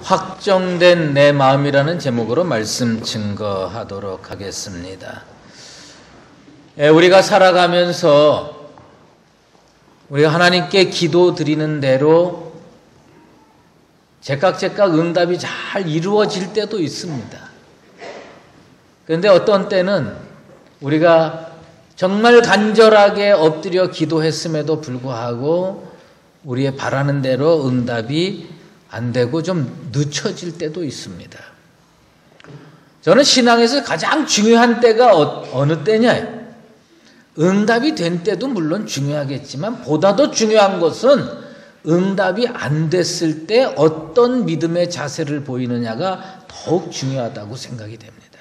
확정된 내 마음이라는 제목으로 말씀 증거하도록 하겠습니다. 우리가 살아가면서 우리가 하나님께 기도드리는 대로 제깍제깍 응답이 잘 이루어질 때도 있습니다. 그런데 어떤 때는 우리가 정말 간절하게 엎드려 기도했음에도 불구하고 우리의 바라는 대로 응답이 안 되고 좀 늦춰질 때도 있습니다. 저는 신앙에서 가장 중요한 때가 어느 때냐? 응답이 된 때도 물론 중요하겠지만 보다 더 중요한 것은 응답이 안 됐을 때 어떤 믿음의 자세를 보이느냐가 더욱 중요하다고 생각이 됩니다.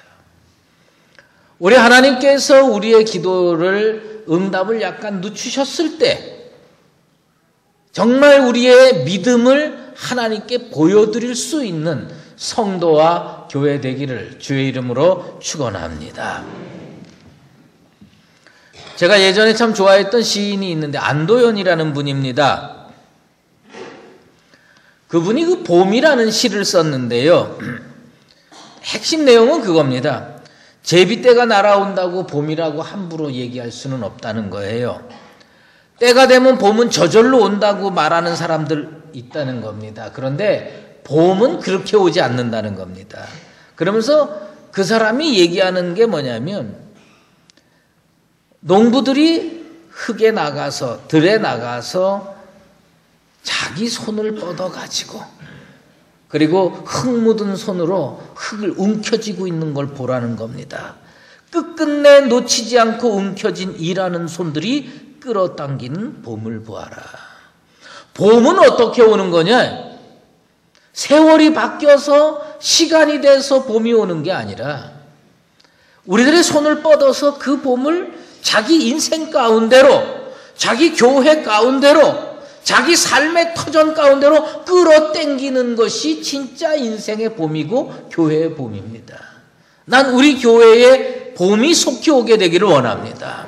우리 하나님께서 우리의 기도를 응답을 약간 늦추셨을 때 정말 우리의 믿음을 하나님께 보여드릴 수 있는 성도와 교회 되기를 주의 이름으로 축원합니다. 제가 예전에 참 좋아했던 시인이 있는데 안도연이라는 분입니다. 그분이 그 봄이라는 시를 썼는데요. 핵심 내용은 그겁니다. 제비때가 날아온다고 봄이라고 함부로 얘기할 수는 없다는 거예요. 때가 되면 봄은 저절로 온다고 말하는 사람들 있다는 겁니다. 그런데 봄은 그렇게 오지 않는다는 겁니다. 그러면서 그 사람이 얘기하는 게 뭐냐면 농부들이 흙에 나가서 들에 나가서 자기 손을 뻗어가지고 그리고 흙 묻은 손으로 흙을 움켜쥐고 있는 걸 보라는 겁니다. 끝끝내 놓치지 않고 움켜진 일하는 손들이 끌어당기는 봄을 보아라. 봄은 어떻게 오는 거냐? 세월이 바뀌어서 시간이 돼서 봄이 오는 게 아니라 우리들의 손을 뻗어서 그 봄을 자기 인생 가운데로, 자기 교회 가운데로, 자기 삶의 터전 가운데로 끌어당기는 것이 진짜 인생의 봄이고 교회의 봄입니다. 난 우리 교회에 봄이 속히 오게 되기를 원합니다.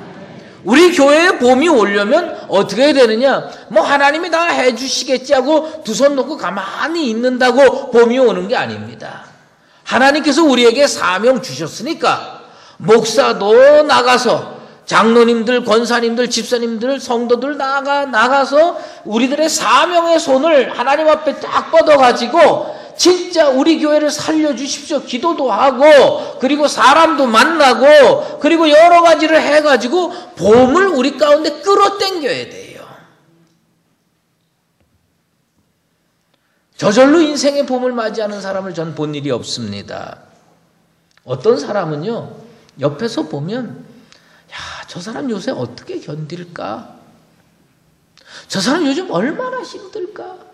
우리 교회에 봄이 오려면 어떻게 해야 되느냐? 뭐 하나님이 다 해주시겠지 하고 두 손 놓고 가만히 있는다고 봄이 오는 게 아닙니다. 하나님께서 우리에게 사명 주셨으니까 목사도 나가서 장로님들, 권사님들, 집사님들, 성도들 나가서 우리들의 사명의 손을 하나님 앞에 딱 뻗어가지고 진짜 우리 교회를 살려주십시오. 기도도 하고 그리고 사람도 만나고 그리고 여러 가지를 해가지고 봄을 우리 가운데 끌어당겨야 돼요. 저절로 인생의 봄을 맞이하는 사람을 전 본 일이 없습니다. 어떤 사람은요 옆에서 보면 야, 저 사람 요새 어떻게 견딜까? 저 사람 요즘 얼마나 힘들까?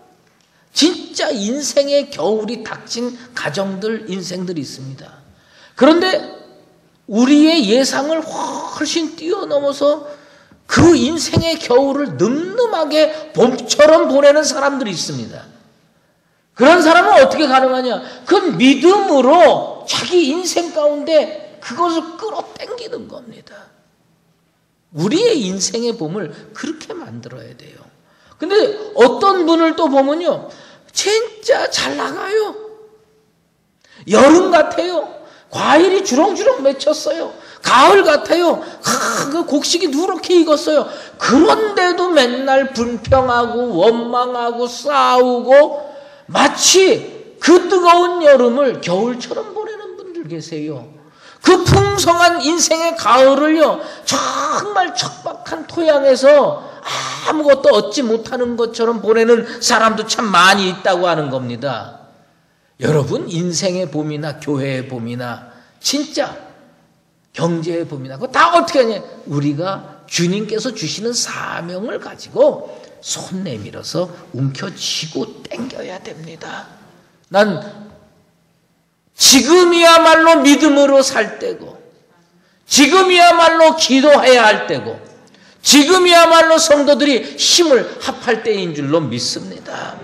진짜 인생의 겨울이 닥친 가정들, 인생들이 있습니다. 그런데 우리의 예상을 훨씬 뛰어넘어서 그 인생의 겨울을 늠름하게 봄처럼 보내는 사람들이 있습니다. 그런 사람은 어떻게 가능하냐? 그건 믿음으로 자기 인생 가운데 그것을 끌어당기는 겁니다. 우리의 인생의 봄을 그렇게 만들어야 돼요. 근데 어떤 분을 또 보면요. 진짜 잘 나가요. 여름 같아요. 과일이 주렁주렁 맺혔어요. 가을 같아요. 그 곡식이 누렇게 익었어요. 그런데도 맨날 불평하고 원망하고 싸우고 마치 그 뜨거운 여름을 겨울처럼 보내는 분들 계세요. 그 풍성한 인생의 가을을요, 정말 척박한 토양에서 아무것도 얻지 못하는 것처럼 보내는 사람도 참 많이 있다고 하는 겁니다. 여러분, 인생의 봄이나 교회의 봄이나 진짜 경제의 봄이나 그거 다 어떻게 하냐? 우리가 주님께서 주시는 사명을 가지고 손 내밀어서 움켜쥐고 당겨야 됩니다. 난 지금이야말로 믿음으로 살 때고 지금이야말로 기도해야 할 때고 지금이야말로 성도들이 힘을 합할 때인 줄로 믿습니다.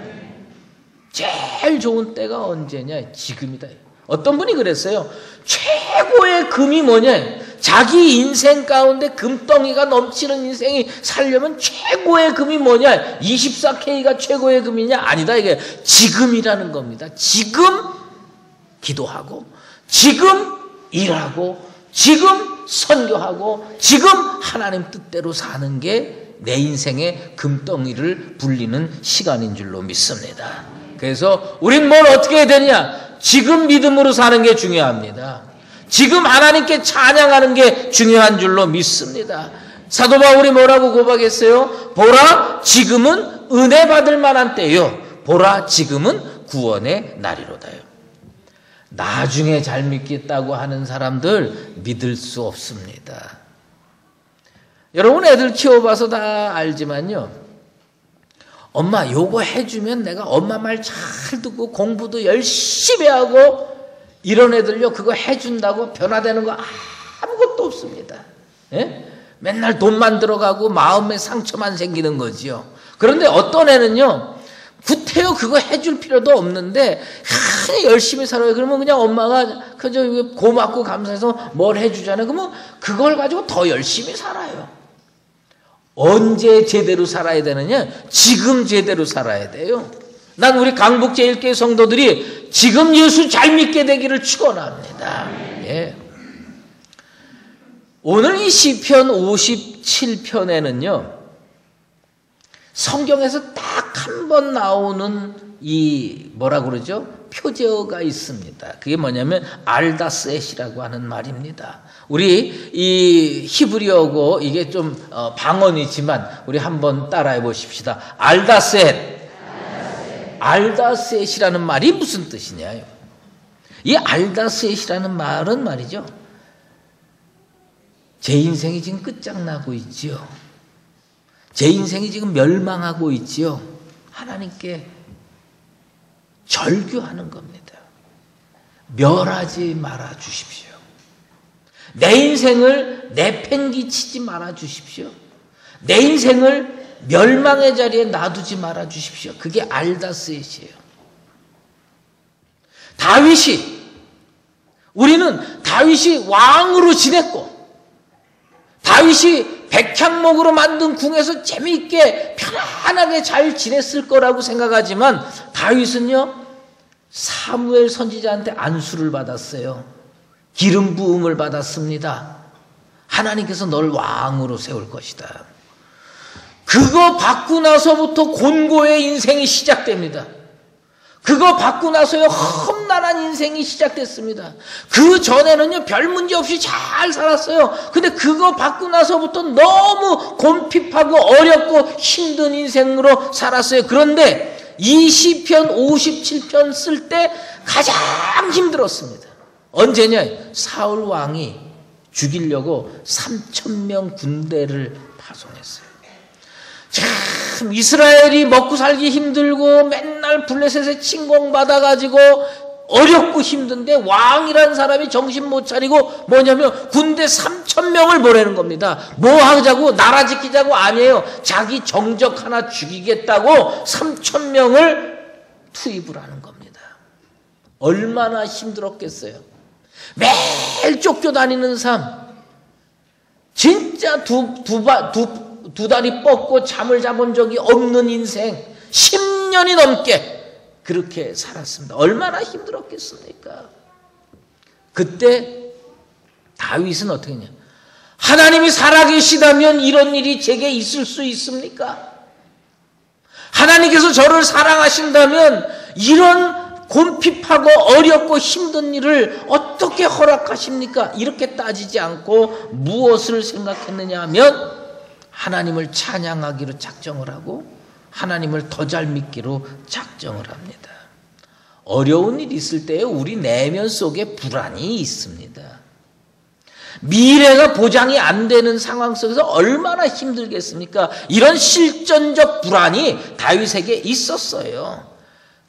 제일 좋은 때가 언제냐? 지금이다. 어떤 분이 그랬어요. 최고의 금이 뭐냐? 자기 인생 가운데 금덩이가 넘치는 인생이 살려면 최고의 금이 뭐냐? 24K가 최고의 금이냐? 아니다. 이게 지금이라는 겁니다. 지금 기도하고, 지금 일하고, 지금 선교하고, 지금 하나님 뜻대로 사는 게 내 인생의 금덩이를 불리는 시간인 줄로 믿습니다. 그래서 우린 뭘 어떻게 해야 되냐? 지금 믿음으로 사는 게 중요합니다. 지금 하나님께 찬양하는 게 중요한 줄로 믿습니다. 사도 바울이 뭐라고 고백했어요? 보라, 지금은 은혜 받을 만한 때요. 보라, 지금은 구원의 날이로다요. 나중에 잘 믿겠다고 하는 사람들 믿을 수 없습니다. 여러분 애들 키워봐서 다 알지만요. 엄마 요거 해주면 내가 엄마 말 잘 듣고 공부도 열심히 하고, 이런 애들요 그거 해준다고 변화되는 거 아무것도 없습니다. 예? 맨날 돈만 들어가고 마음에 상처만 생기는 거지요. 그런데 어떤 애는요 구태여 그거 해줄 필요도 없는데 열심히 살아요. 그러면 그냥 엄마가 그저 고맙고 감사해서 뭘 해주잖아요. 그러면 그걸 가지고 더 열심히 살아요. 언제 제대로 살아야 되느냐? 지금 제대로 살아야 돼요. 난 우리 강북제일교회 성도들이 지금 예수 잘 믿게 되기를 축원합니다. 예. 오늘 이 시편 57편에는요 성경에서 딱 한 번 나오는 이 뭐라 그러죠? 표제어가 있습니다. 그게 뭐냐면 알다셋이라고 하는 말입니다. 우리 이 히브리어고 이게 좀 방언이지만 우리 한번 따라해 보십시다. 알다셋. 알다셋이라는 말이 무슨 뜻이냐요? 이 알다셋이라는 말은 말이죠. 제 인생이 지금 끝장나고 있지요. 제 인생이 지금 멸망하고 있지요. 하나님께 절규하는 겁니다. 멸하지 말아 주십시오. 내 인생을 내팽개치지 말아 주십시오. 내 인생을 멸망의 자리에 놔두지 말아 주십시오. 그게 알다셋이에요. 우리는 다윗이 왕으로 지냈고, 다윗이 백향목으로 만든 궁에서 재미있게 편안하게 잘 지냈을 거라고 생각하지만, 다윗은요 사무엘 선지자한테 안수를 받았어요. 기름 부음을 받았습니다. 하나님께서 널 왕으로 세울 것이다. 그거 받고 나서부터 곤고의 인생이 시작됩니다. 그거 받고 나서요 험난한 인생이 시작됐습니다. 그 전에는요 별 문제 없이 잘 살았어요. 근데 그거 받고 나서부터 너무 곤핍하고 어렵고 힘든 인생으로 살았어요. 그런데 이 시편 57편 쓸 때 가장 힘들었습니다. 언제냐? 사울 왕이 죽이려고 3,000명 군대를 파송했어요. 참 이스라엘이 먹고 살기 힘들고 맨날 블레셋에 침공받아가지고 어렵고 힘든데 왕이라는 사람이 정신 못 차리고 뭐냐면 군대 3,000명을 보내는 겁니다. 뭐 하자고? 나라 지키자고? 아니에요. 자기 정적 하나 죽이겠다고 3,000명을 투입을 하는 겁니다. 얼마나 힘들었겠어요. 매일 쫓겨다니는 삶, 진짜 두 다리 뻗고 잠을 자본 적이 없는 인생 10년이 넘게 그렇게 살았습니다. 얼마나 힘들었겠습니까? 그때 다윗은 어떻게 했냐? 하나님이 살아계시다면 이런 일이 제게 있을 수 있습니까? 하나님께서 저를 사랑하신다면 이런 곤핍하고 어렵고 힘든 일을 어떻게 허락하십니까? 이렇게 따지지 않고 무엇을 생각했느냐 하면 하나님을 찬양하기로 작정을 하고 하나님을 더 잘 믿기로 작정을 합니다. 어려운 일 있을 때에 우리 내면 속에 불안이 있습니다. 미래가 보장이 안 되는 상황 속에서 얼마나 힘들겠습니까? 이런 실존적 불안이 다윗에게 있었어요.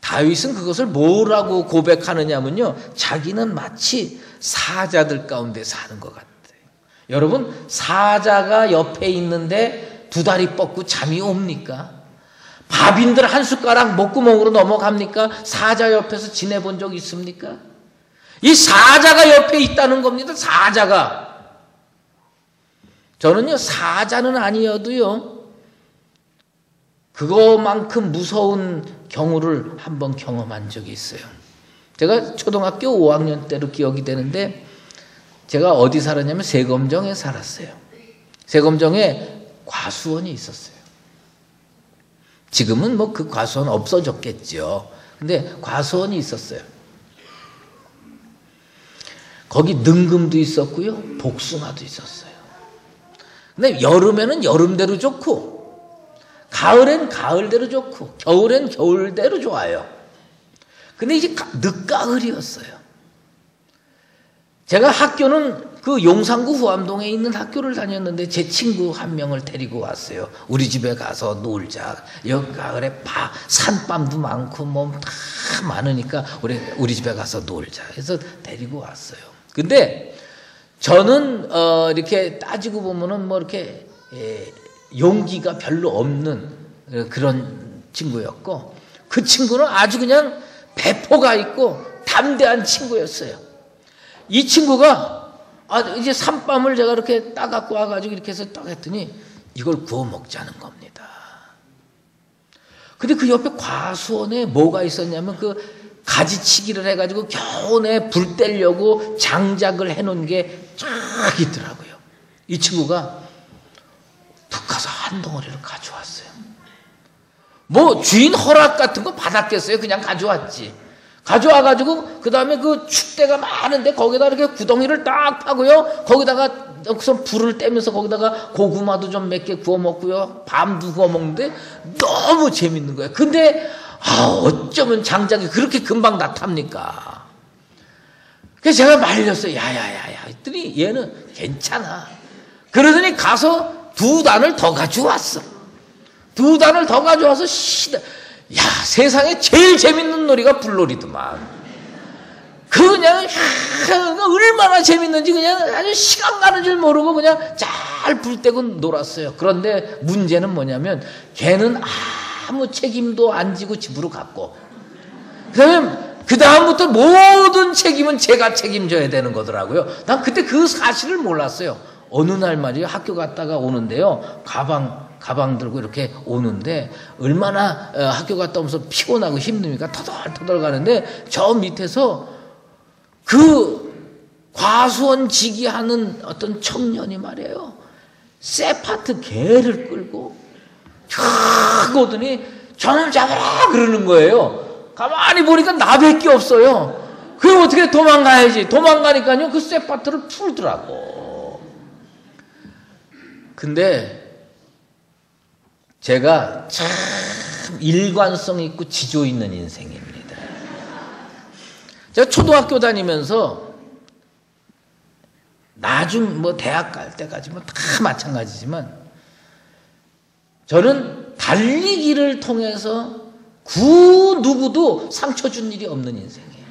다윗은 그것을 뭐라고 고백하느냐면요, 자기는 마치 사자들 가운데 사는 것 같아요. 여러분, 사자가 옆에 있는데 두 다리 뻗고 잠이 옵니까? 밥인들 한 숟가락 목구멍으로 넘어갑니까? 사자 옆에서 지내본 적 있습니까? 이 사자가 옆에 있다는 겁니다. 사자가. 저는요, 사자는 아니어도요, 그거만큼 무서운 경우를 한번 경험한 적이 있어요. 제가 초등학교 5학년 때로 기억이 되는데, 제가 어디 살았냐면 세검정에 살았어요. 세검정에 과수원이 있었어요. 지금은 뭐 그 과수원 없어졌겠죠. 근데 과수원이 있었어요. 거기 능금도 있었고요, 복숭아도 있었어요. 근데 여름에는 여름대로 좋고, 가을엔 가을대로 좋고, 겨울엔 겨울대로 좋아요. 근데 이제 늦가을이었어요. 제가 학교는 그 용산구 후암동에 있는 학교를 다녔는데 제 친구 한 명을 데리고 왔어요. 우리 집에 가서 놀자. 여기 가을에 산밤도 많고 뭐 다 많으니까 우리 집에 가서 놀자 해서 데리고 왔어요. 근데 저는 이렇게 따지고 보면은 뭐 이렇게 용기가 별로 없는 그런 친구였고, 그 친구는 아주 그냥 배포가 있고 담대한 친구였어요. 이 친구가 이제 산밤을 제가 이렇게 따갖고 와가지고 이렇게 해서 딱 했더니 이걸 구워 먹자는 겁니다. 근데 그 옆에 과수원에 뭐가 있었냐면 그 가지치기를 해가지고 겨우내 불 떼려고 장작을 해놓은 게 쫙 있더라고요. 이 친구가 툭 가서 한 덩어리를 가져왔어요. 뭐 주인 허락 같은 거 받았겠어요? 그냥 가져왔지. 가져와가지고 그 다음에 그 축대가 많은데 거기다 이렇게 구덩이를 딱 파고요. 거기다가 여기서 불을 떼면서 거기다가 고구마도 좀 몇 개 구워 먹고요. 밤도 구워 먹는데 너무 재밌는 거예요. 근데 어쩌면 장작이 그렇게 금방 다 탑니까? 그래서 제가 말렸어요. 야야야야 했더니 얘는 괜찮아. 그러더니 가서 2단을 더 가져왔어. 2단을 더 가져와서 야, 세상에 제일 재밌는 놀이가 불놀이더만. 그냥 얼마나 재밌는지 그냥 아주 시간 가는 줄 모르고 그냥 잘 불 떼고 놀았어요. 그런데 문제는 뭐냐면 걔는 아무 책임도 안 지고 집으로 갔고, 그 다음부터 모든 책임은 제가 책임져야 되는 거더라고요. 난 그때 그 사실을 몰랐어요. 어느 날 말이에요, 학교 갔다가 오는데요, 가방 들고 이렇게 오는데 얼마나 학교 갔다 오면서 피곤하고 힘드니까 터덜터덜 가는데 저 밑에서 그 과수원 지기하는 어떤 청년이 말이에요, 세파트 개를 끌고 쫙 오더니 저놈 잡아라 그러는 거예요. 가만히 보니까 나밖에 없어요. 그럼 어떻게 도망가야지. 도망가니까요 그 세파트를 풀더라고. 근데 제가 참 일관성 있고 지조 있는 인생입니다. 제가 초등학교 다니면서 나중 뭐 대학 갈 때까지 뭐 다 마찬가지지만 저는 달리기를 통해서 그 누구도 상처 준 일이 없는 인생이에요.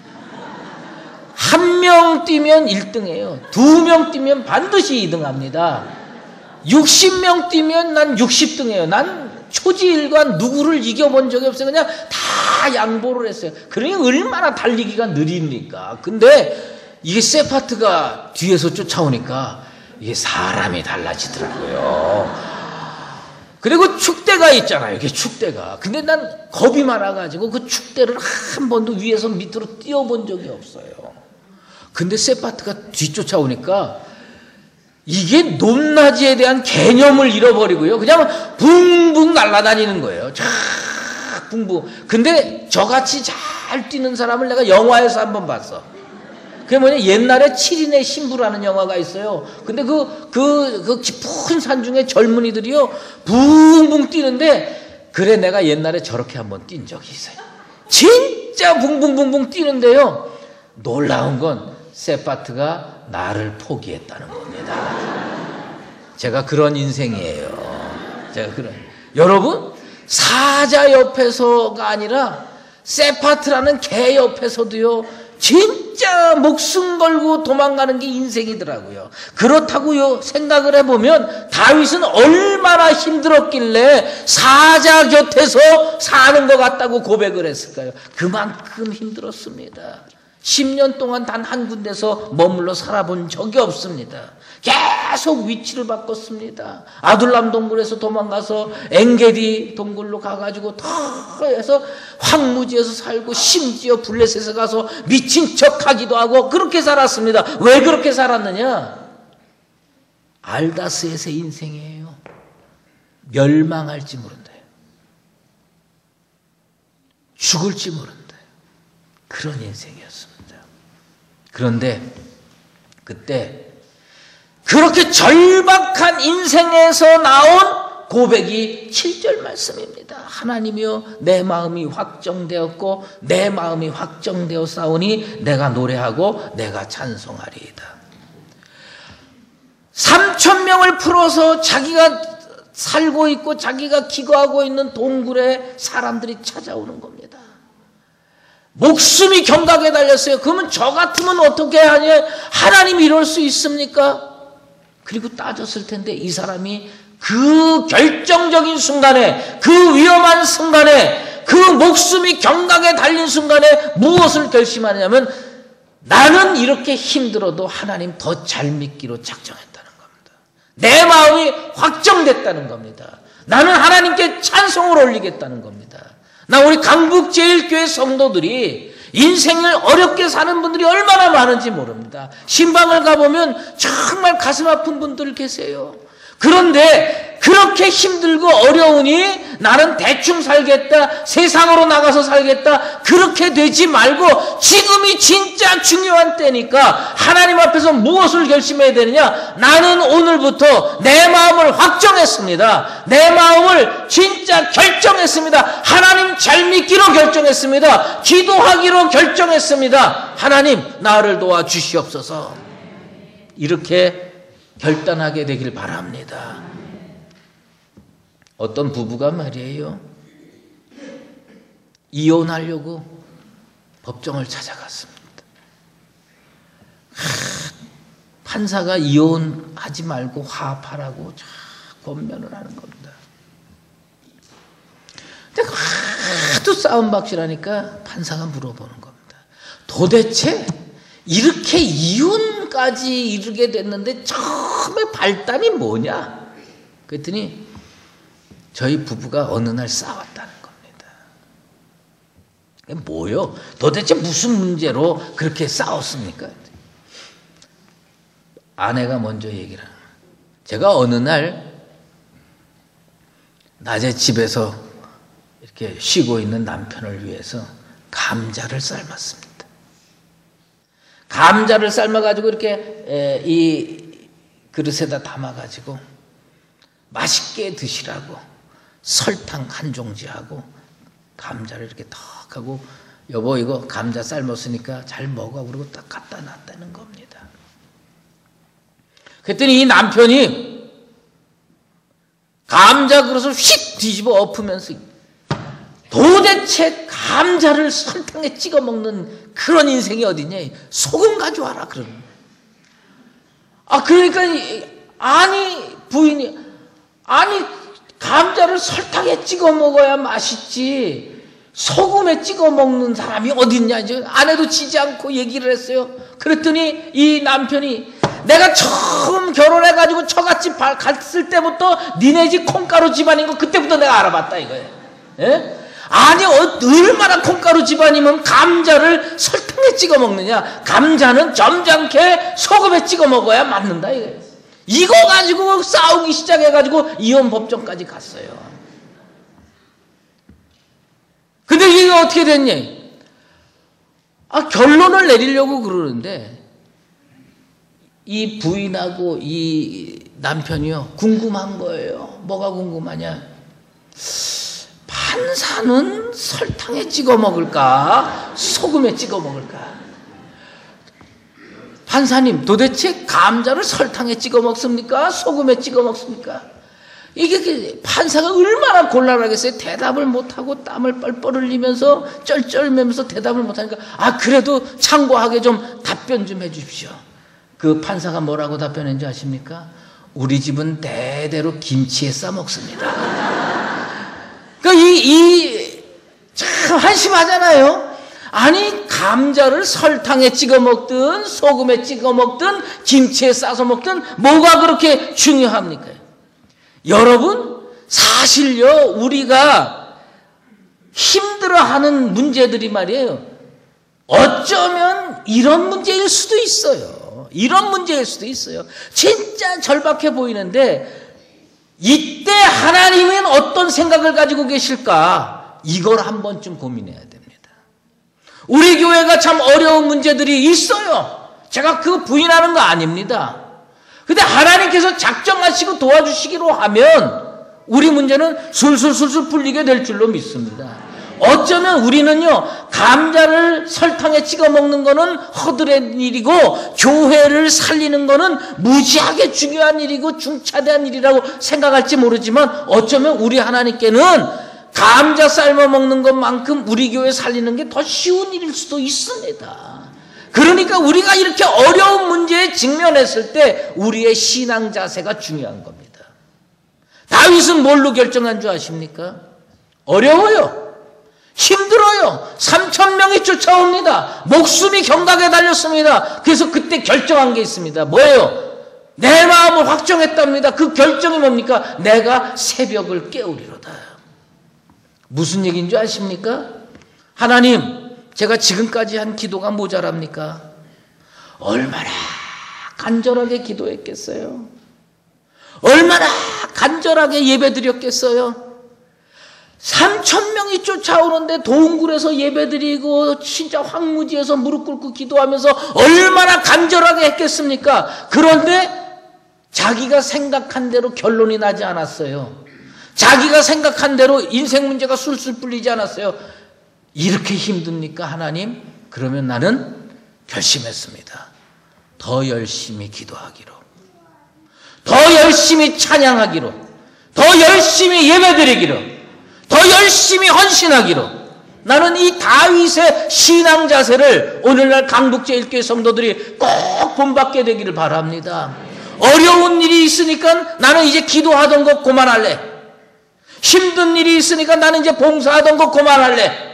1명 뛰면 1등이에요. 2명 뛰면 반드시 2등합니다. 60명 뛰면 난 60등이에요. 난 초지일관 누구를 이겨본 적이 없어요. 그냥 다 양보를 했어요. 그러니 얼마나 달리기가 느립니까? 근데 이게 세파트가 뒤에서 쫓아오니까 이게 사람이 달라지더라고요. 그리고 축대가 있잖아요. 이게 축대가. 근데 난 겁이 많아가지고 그 축대를 한 번도 위에서 밑으로 띄워본 적이 없어요. 근데 세파트가 뒤쫓아오니까 이게 높낮이에 대한 개념을 잃어버리고요. 그냥 붕붕 날아다니는 거예요. 쫙 붕붕. 근데 저같이 잘 뛰는 사람을 내가 영화에서 한번 봤어. 그게 뭐냐, 옛날에 7인의 신부라는 영화가 있어요. 근데 그 깊은 산 중에 젊은이들이요 붕붕 뛰는데, 그래 내가 옛날에 저렇게 한번 뛴 적이 있어요. 진짜 붕붕붕붕 뛰는데요, 놀라운 건 세파트가 나를 포기했다는 겁니다. 제가 그런 인생이에요. 여러분, 사자 옆에서가 아니라 세파트라는 개 옆에서도요 진짜 목숨 걸고 도망가는 게 인생이더라고요. 그렇다고요 생각을 해보면 다윗은 얼마나 힘들었길래 사자 곁에서 사는 것 같다고 고백을 했을까요? 그만큼 힘들었습니다. 10년 동안 단 한 군데서 머물러 살아본 적이 없습니다. 계속 위치를 바꿨습니다. 아둘람 동굴에서 도망가서 엥게디 동굴로 가가지고 더 해서 황무지에서 살고 심지어 블레셋에 가서 미친 척하기도 하고 그렇게 살았습니다. 왜 그렇게 살았느냐? 알다스에서의 인생이에요. 멸망할지 모른대요. 죽을지 모른대요. 그런 인생이었습니다. 그런데 그때 그렇게 절박한 인생에서 나온 고백이 7절 말씀입니다. 하나님이여 내 마음이 확정되었고 내 마음이 확정되었사오니 내가 노래하고 내가 찬송하리이다. 3,000명을 풀어서 자기가 살고 있고 자기가 기거하고 있는 동굴에 사람들이 찾아오는 겁니다. 목숨이 경각에 달렸어요. 그러면 저 같으면 어떻게 하냐? 하나님이 이럴 수 있습니까? 그리고 따졌을 텐데 이 사람이 그 결정적인 순간에, 그 위험한 순간에, 그 목숨이 경각에 달린 순간에 무엇을 결심하냐면 나는 이렇게 힘들어도 하나님 더 잘 믿기로 작정했다는 겁니다. 내 마음이 확정됐다는 겁니다. 나는 하나님께 찬송을 올리겠다는 겁니다. 나 우리 강북제일교회 성도들이 인생을 어렵게 사는 분들이 얼마나 많은지 모릅니다. 신방을 가보면 정말 가슴 아픈 분들 계세요. 그런데 그렇게 힘들고 어려우니 나는 대충 살겠다, 세상으로 나가서 살겠다, 그렇게 되지 말고 지금이 진짜 중요한 때니까 하나님 앞에서 무엇을 결심해야 되느냐? 나는 오늘부터 내 마음을 확정했습니다. 내 마음을 진짜 결정했습니다. 하나님 잘 믿기로 결정했습니다. 기도하기로 결정했습니다. 하나님 나를 도와주시옵소서. 이렇게 결단하게 되길 바랍니다. 어떤 부부가 말이에요, 이혼하려고 법정을 찾아갔습니다. 판사가 이혼하지 말고 화합하라고 권면을 하는 겁니다. 근데 하도 싸움박질하니까 판사가 물어보는 겁니다. 도대체 이렇게 이혼까지 이르게 됐는데 처음에 발단이 뭐냐? 그랬더니 저희 부부가 어느 날 싸웠다는 겁니다. 뭐요? 도대체 무슨 문제로 그렇게 싸웠습니까? 아내가 먼저 얘기를 하는 거예요. 제가 어느 날 낮에 집에서 이렇게 쉬고 있는 남편을 위해서 감자를 삶았습니다. 감자를 삶아가지고 이렇게 이 그릇에다 담아가지고 맛있게 드시라고 설탕 한 종지하고 감자를 이렇게 턱 하고 여보 이거 감자 삶았으니까 잘 먹어 그러고 딱 갖다 놨다는 겁니다. 그랬더니 이 남편이 감자 그릇을 휙 뒤집어 엎으면서 도대체 감자를 설탕에 찍어 먹는 그런 인생이 어디냐? 소금 가져와라 그러는. 그러니까 아니 부인이 아니 감자를 설탕에 찍어 먹어야 맛있지 소금에 찍어 먹는 사람이 어딨냐? 이제 아내도 지지 않고 얘기를 했어요. 그랬더니 이 남편이 내가 처음 결혼해가지고 처갓집 갔을 때부터 니네 집 콩가루 집안인 거 그때부터 내가 알아봤다 이거예요. 예? 아니 얼마나 콩가루 집안이면 감자를 설탕에 찍어 먹느냐? 감자는 점잖게 소금에 찍어 먹어야 맞는다 이거예요. 이거 가지고 싸우기 시작해가지고 이혼 법정까지 갔어요. 근데 이게 어떻게 됐냐? 결론을 내리려고 그러는데 이 부인하고 이 남편이요 궁금한 거예요. 뭐가 궁금하냐? 판사는 설탕에 찍어 먹을까? 소금에 찍어 먹을까? 판사님 도대체 감자를 설탕에 찍어 먹습니까? 소금에 찍어 먹습니까? 이게 판사가 얼마나 곤란하겠어요. 대답을 못하고 땀을 뻘뻘 흘리면서 쩔쩔매면서 대답을 못하니까 그래도 참고하게 좀 답변 좀 해주십시오. 그 판사가 뭐라고 답변했는지 아십니까? 우리 집은 대대로 김치에 싸 먹습니다. 그러니까 참 한심하잖아요. 아니 감자를 설탕에 찍어 먹든 소금에 찍어 먹든 김치에 싸서 먹든 뭐가 그렇게 중요합니까? 여러분 사실요 우리가 힘들어하는 문제들이 말이에요. 어쩌면 이런 문제일 수도 있어요. 이런 문제일 수도 있어요. 진짜 절박해 보이는데 이때 하나님은 어떤 생각을 가지고 계실까? 이걸 한 번쯤 고민해야 됩니다. 우리 교회가 참 어려운 문제들이 있어요. 제가 그거 부인하는 거 아닙니다. 근데 하나님께서 작정하시고 도와주시기로 하면 우리 문제는 술술술술 풀리게 될 줄로 믿습니다. 어쩌면 우리는요 감자를 설탕에 찍어 먹는 거는 허드렛 일이고 교회를 살리는 거는 무지하게 중요한 일이고 중차대한 일이라고 생각할지 모르지만 어쩌면 우리 하나님께는 감자 삶아 먹는 것만큼 우리 교회 살리는 게 더 쉬운 일일 수도 있습니다. 그러니까 우리가 이렇게 어려운 문제에 직면했을 때 우리의 신앙 자세가 중요한 겁니다. 다윗은 뭘로 결정한 줄 아십니까? 어려워요. 힘들어요. 3,000명이 쫓아옵니다. 목숨이 경각에 달렸습니다. 그래서 그때 결정한 게 있습니다. 뭐예요? 내 마음을 확정했답니다. 그 결정이 뭡니까? 내가 새벽을 깨우리로다. 무슨 얘기인 줄 아십니까? 하나님, 제가 지금까지 한 기도가 모자랍니까? 얼마나 간절하게 기도했겠어요? 얼마나 간절하게 예배드렸겠어요? 3,000명이 쫓아오는데 도움굴에서 예배드리고 진짜 황무지에서 무릎 꿇고 기도하면서 얼마나 간절하게 했겠습니까? 그런데 자기가 생각한 대로 결론이 나지 않았어요. 자기가 생각한 대로 인생 문제가 술술 풀리지 않았어요. 이렇게 힘듭니까 하나님? 그러면 나는 결심했습니다. 더 열심히 기도하기로, 더 열심히 찬양하기로, 더 열심히 예배드리기로, 더 열심히 헌신하기로. 나는 이 다윗의 신앙 자세를 오늘날 강북제일교회 성도들이 꼭 본받게 되기를 바랍니다. 어려운 일이 있으니까 나는 이제 기도하던 거 그만할래. 힘든 일이 있으니까 나는 이제 봉사하던 거 그만할래.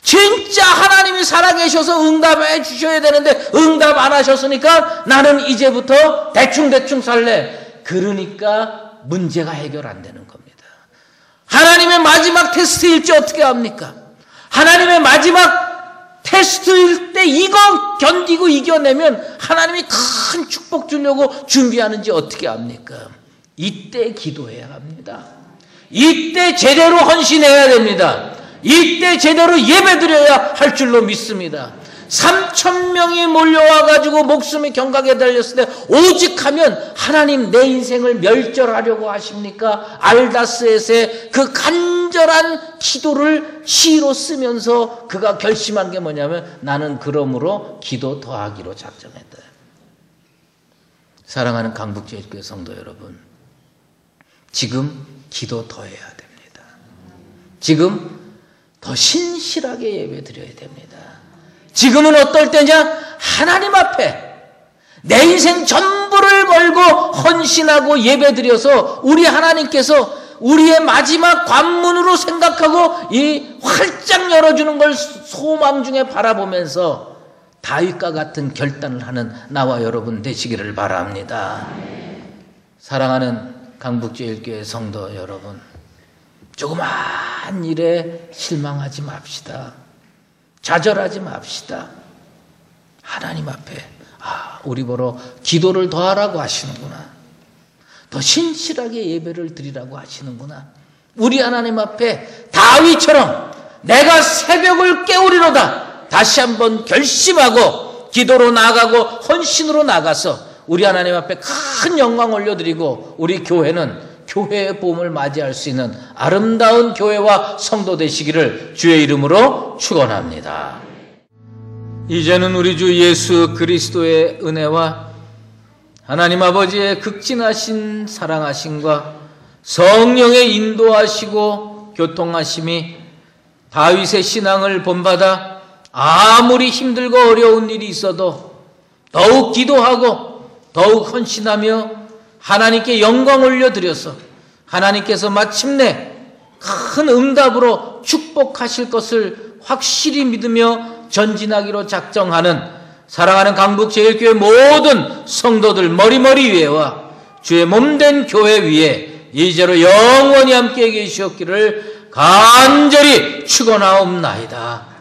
진짜 하나님이 살아계셔서 응답해 주셔야 되는데 응답 안 하셨으니까 나는 이제부터 대충대충 살래. 그러니까 문제가 해결 안 되는 겁니다. 하나님의 마지막 테스트일지 어떻게 합니까? 하나님의 마지막 테스트일 때 이거 견디고 이겨내면 하나님이 큰 축복 주려고 준비하는지 어떻게 합니까? 이때 기도해야 합니다. 이때 제대로 헌신해야 됩니다. 이때 제대로 예배드려야 할 줄로 믿습니다. 3,000명이 몰려와가지고 목숨이 경각에 달렸을 때 오직 하면 하나님 내 인생을 멸절하려고 하십니까? 알다스에서의 그 간절한 기도를 시로 쓰면서 그가 결심한 게 뭐냐면 나는 그러므로 기도 더하기로 작정했다. 사랑하는 강북제일교회 성도 여러분, 지금 기도 더 해야 됩니다. 지금 더 신실하게 예배 드려야 됩니다. 지금은 어떨 때냐? 하나님 앞에 내 인생 전부를 걸고 헌신하고 예배 드려서 우리 하나님께서 우리의 마지막 관문으로 생각하고 이 활짝 열어주는 걸 소망 중에 바라보면서 다윗과 같은 결단을 하는 나와 여러분 되시기를 바랍니다. 사랑하는 강북제일교회 성도 여러분, 조그만 일에 실망하지 맙시다. 좌절하지 맙시다. 하나님 앞에 우리 보러 기도를 더 하라고 하시는구나. 더 신실하게 예배를 드리라고 하시는구나. 우리 하나님 앞에 다윗처럼 내가 새벽을 깨우리로다. 다시 한번 결심하고 기도로 나아가고 헌신으로 나가서 우리 하나님 앞에 큰 영광 올려드리고 우리 교회는 교회의 봄을 맞이할 수 있는 아름다운 교회와 성도 되시기를 주의 이름으로 축원합니다. 이제는 우리 주 예수 그리스도의 은혜와 하나님 아버지의 극진하신 사랑하심과 성령의 인도하시고 교통하심이 다윗의 신앙을 본받아 아무리 힘들고 어려운 일이 있어도 더욱 기도하고 더욱 헌신하며 하나님께 영광 올려드려서 하나님께서 마침내 큰 응답으로 축복하실 것을 확실히 믿으며 전진하기로 작정하는 사랑하는 강북제일교회 모든 성도들 머리머리 위에와 주의 몸된 교회 위에 이제로 영원히 함께 계시옵기를 간절히 축원하옵나이다.